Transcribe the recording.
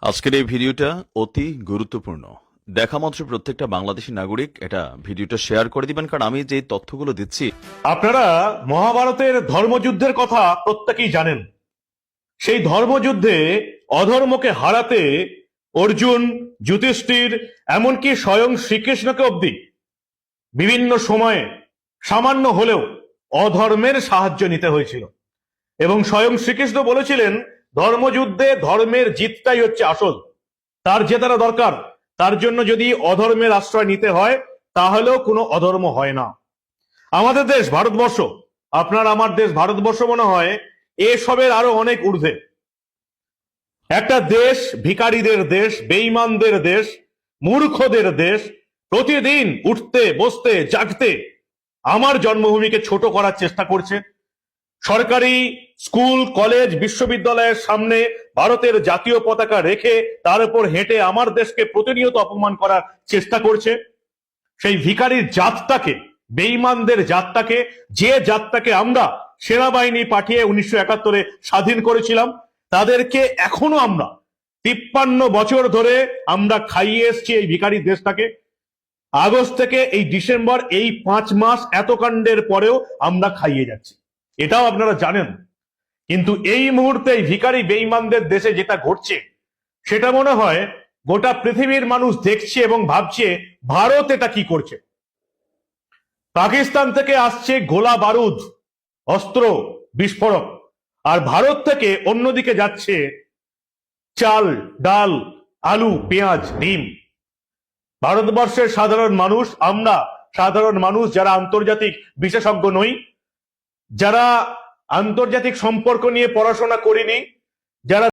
আজকের এই ভিডিওটা অতি গুরুত্বপূর্ণ। দেখা মাত্র প্রত্যেকটা বাংলাদেশী নাগরিক এটা ভিডিওটা শেয়ার করে দিবেন, কারণ আমি যে তথ্যগুলো দিচ্ছি। আপনারা মহাভারতের ধর্মযুদ্ধের কথা প্রত্যেকেই জানেন। সেই ধর্মযুদ্ধে অধর্মকে হারাতে অর্জুন, যুধিষ্ঠির, এমনকি স্বয়ং শ্রীকৃষ্ণকে অবধি বিভিন্ন সময়ে সামান্য হলেও অধর্মের সাহায্য নিতে হয়েছিল। এবং স্বয়ং শ্রীকৃষ্ণ বলেছিলেন, ধর্মযুদ্ধে ধর্মের জিতটাই হচ্ছে আসল। তার জেতারা দরকার, তার জন্য যদি অধর্মের আশ্রয় নিতে হয় তাহলেও কোনো অধর্ম হয় না। আমাদের দেশ ভারতবর্ষ, আপনার আমার দেশ ভারতবর্ষ মনে হয় এসবের আরো অনেক ঊর্ধ্বে। একটা দেশ ভিখারিদের দেশ, বেঈমানদের দেশ, মূর্খদের দেশ, প্রতিদিন উঠতে বসতে জাগতে আমার জন্মভূমিকে ছোট করার চেষ্টা করছে। সরকারি স্কুল, কলেজ, বিশ্ববিদ্যালয়ের সামনে ভারতের জাতীয় পতাকা রেখে তার উপর হেঁটে আমার দেশকে প্রতিনিয়ত অপমান করার চেষ্টা করছে। সেই ভিখারির জাতটাকে, বেঈমানদের জাতটাকে, যে জাতটাকে আমরা সেনাবাহিনী পাঠিয়ে 1971 স্বাধীন করেছিলাম, তাদেরকে এখনো আমরা 53 বছর ধরে আমরা খাইয়ে এসছি এই ভিখারি দেশটাকে। আগস্ট থেকে এই ডিসেম্বর, এই 5 মাস এত কাণ্ডের পরেও আমরা খাইয়ে যাচ্ছি, এটাও আপনারা জানেন। কিন্তু এই মুহূর্তে এই ভিখারি বেঈমানদের দেশে যেটা ঘটছে সেটা মনে হয় গোটা পৃথিবীর মানুষ দেখছে এবং ভাবছে ভারত এটা কি করছে। পাকিস্তান থেকে আসছে গোলা বারুদ, অস্ত্র, বিস্ফোরক, আর ভারত থেকে অন্যদিকে যাচ্ছে চাল, ডাল, আলু, পেঁয়াজ, ডিম। ভারতবর্ষের সাধারণ মানুষ, আমরা সাধারণ মানুষ যারা আন্তর্জাতিক বিশেষজ্ঞ নই, যারা আন্তর্জাতিক সম্পর্ক নিয়ে পড়াশোনা করিনি, যারা